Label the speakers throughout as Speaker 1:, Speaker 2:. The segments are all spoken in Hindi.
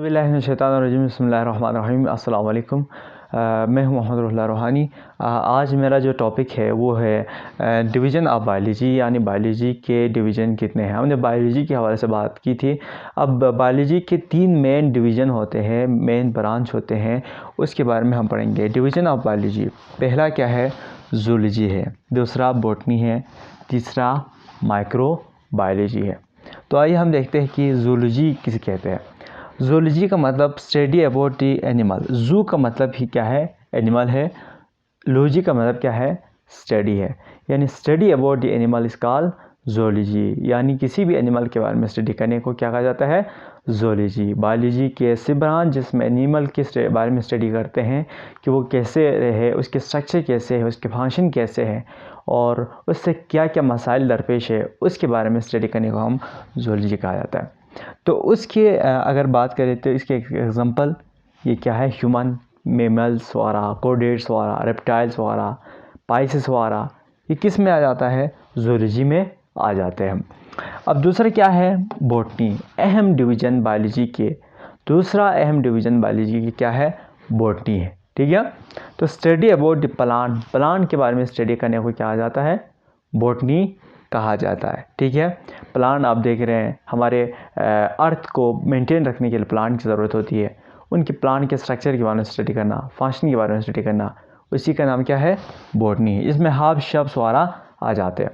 Speaker 1: बिस्मिल्लाहिर्रहमानिर्रहीम बिस्मिल्लाहिर्रहमानिर्रहीम अस्सलाम वालेकुम। मैं हूं मोहम्मद रुहुल्लाह रूहानी। आज मेरा जो टॉपिक है वो है डिवीज़न ऑफ बायोलॉजी, यानी बायोलॉजी के डिवीज़न कितने हैं। हमने बायोलॉजी के हवाले से बात की थी। अब बायोलॉजी के 3 मेन डिवीज़न होते हैं, मेन ब्रांच होते हैं, उसके बारे में हम पढ़ेंगे। डिवीज़न ऑफ बायोलॉजी, पहला क्या है? जूलॉजी है, दूसरा बॉटनी है, तीसरा माइक्रो बायोलॉजी है। तो आइए हम देखते हैं कि जूलॉजी किसे कहते हैं। जूलॉजी का मतलब स्टडी अबाउट द एनिमल। जू का मतलब ही क्या है? एनिमल है। लॉजी का मतलब क्या है? स्टडी है, यानी study about the animal is called zoology. यानी किसी भी एनिमल के बारे में स्टडी करने को क्या कहा जाता है? जूलॉजी। बायोलॉजी के ऐसे ब्रांच जिसमें एनिमल के बारे में स्टडी करते हैं कि वो कैसे रहे, उसके स्ट्रक्चर कैसे है, उसके फंक्शन कैसे हैं और उससे क्या क्या मसाइल दरपेश है, उसके बारे में स्टडी करने को हम जूलॉजी कहा जाता है। तो उसके अगर बात करें तो इसके एग्जांपल ये क्या है? ह्यूमन, मेमल्स वगैरह, कोडेट्स वगैरह, रेप्टाइल्स वगैरह, पाइसेस वगैरह, ये किस में आ जाता है? जूलॉजी में आ जाते हैं। अब दूसरा क्या है? बॉटनी। अहम डिवीज़न बायोलॉजी के, दूसरा अहम डिवीज़न बायोलॉजी की क्या है? बॉटनी है। ठीक है। तो study about the plant, plant के बारे में स्टडी करने को क्या आ जाता है? बॉटनी कहा जाता है। ठीक है। प्लांट आप देख रहे हैं, हमारे अर्थ को मेंटेन रखने के लिए प्लांट की ज़रूरत होती है। उनके प्लांट के स्ट्रक्चर के बारे में स्टडी करना, फंक्शन के बारे में स्टडी करना, उसी का नाम क्या है? बॉटनी है। इसमें हाफ शब्द वगैरह आ जाते हैं।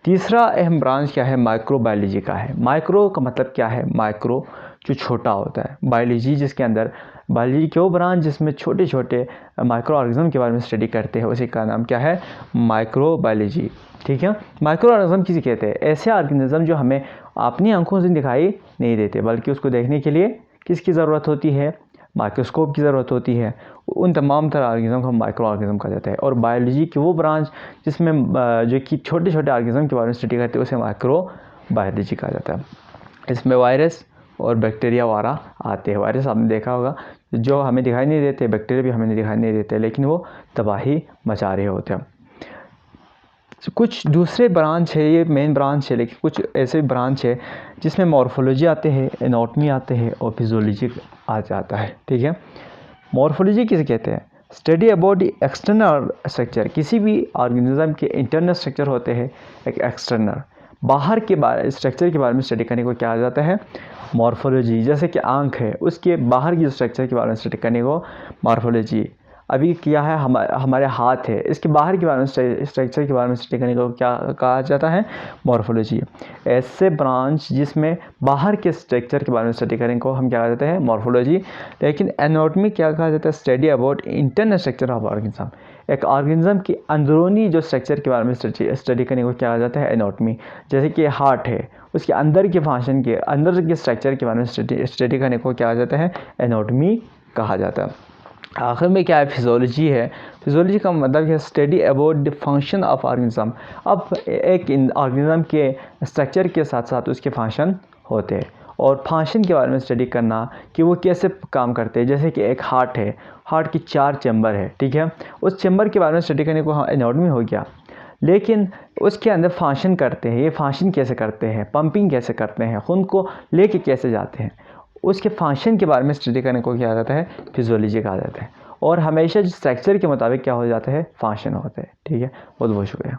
Speaker 1: तीसरा अहम ब्रांच क्या है? माइक्रो बायोलॉजी का है। माइक्रो का मतलब क्या है? माइक्रो जो छोटा होता है। बायोलॉजी जिसके अंदर, बायोलॉजी के वो ब्रांच जिसमें छोटे छोटे माइक्रो ऑर्गेनिज्म के बारे में स्टडी करते हैं, उसी का नाम क्या है? Micro biology. ठीक है। माइक्रो ऑर्गेनिज्म किसे कहते हैं? ऐसे ऑर्गेनिज्म जो हमें अपनी आंखों से दिखाई नहीं देते, बल्कि उसको देखने के लिए किसकी ज़रूरत होती है? माइक्रोस्कोप की ज़रूरत होती है। उन तमाम तरह ऑर्गेनिज्म को हम माइक्रो ऑर्गेनिज्म कहा जाता है। और बायोलॉजी की वो ब्रांच जिसमें जो कि छोटे छोटे ऑर्गेनिज्म के बारे में स्टडी करते हैं, उसे माइक्रो बायोलॉजी कहा जाता है। इसमें वायरस और बैक्टीरिया वगैरह आते हैं। वायरस आपने देखा होगा, जो हमें दिखाई नहीं देते, बैक्टीरिया भी हमें दिखाई नहीं देते, लेकिन वो तबाही मचा रहे होते हैं। कुछ दूसरे ब्रांच है, ये मेन ब्रांच है, लेकिन कुछ ऐसे ब्रांच है जिसमें मॉर्फोलॉजी आते हैं, एनाटॉमी आते हैं और फिजियोलॉजी आ जाता है। ठीक है। मॉर्फोलॉजी किसे कहते हैं? Study about the external structure. किसी भी ऑर्गेनिज्म के इंटरनल स्ट्रक्चर होते हैं, एक एक्सटर्नल बाहर के बारे स्ट्रक्चर के बारे में स्टडी करने को क्या आ जाता है? मॉर्फोलॉजी। जैसे कि आँख है, उसके बाहर की स्ट्रक्चर के बारे में स्टडी करने को मॉर्फोलॉजी। अभी क्या है? हमारे हाथ है, इसके बाहर के बारे में स्ट्रक्चर के बारे में स्टडी करने को क्या कहा जाता है? मॉर्फोलॉजी। ऐसे ब्रांच जिसमें बाहर के स्ट्रक्चर के बारे में स्टडी करने को हम क्या कहा जाता है? मॉर्फोलॉजी। लेकिन एनाटॉमी क्या कहा जाता है? Study about internal structure of organism. एक ऑर्गेनिज्म की अंदरूनी जो स्ट्रक्चर के बारे में स्टडी करने को क्या कहा जाता है? एनाटॉमी। जैसे कि हार्ट है, उसके अंदर के फंक्शन के, अंदर के स्ट्रक्चर के बारे में स्टडी करने को क्या कहा जाता है? एनाटॉमी कहा जाता है। आखिर में क्या है? फिजियोलॉजी है। फिजियोलॉजी का मतलब है study about the function of organism. अब एक ऑर्गेनिज्म के स्ट्रक्चर के साथ साथ उसके फंक्शन होते हैं, और फंक्शन के बारे में स्टडी करना कि वो कैसे काम करते हैं। जैसे कि एक हार्ट है, हार्ट की 4 चैम्बर है। ठीक है। उस चैम्बर के बारे में स्टडी करने को एनाटॉमी हो गया, लेकिन उसके अंदर फंक्शन करते हैं, ये फंक्शन कैसे करते हैं, पंपिंग कैसे करते हैं, खून को लेके कैसे जाते हैं, उसके फंक्शन के बारे में स्टडी करने को क्या जाता है? फिजियोलॉजी कहा जाता है। और हमेशा स्ट्रक्चर के मुताबिक क्या हो जाता है? फंक्शन होता है। ठीक है। बहुत बहुत शुक्रिया।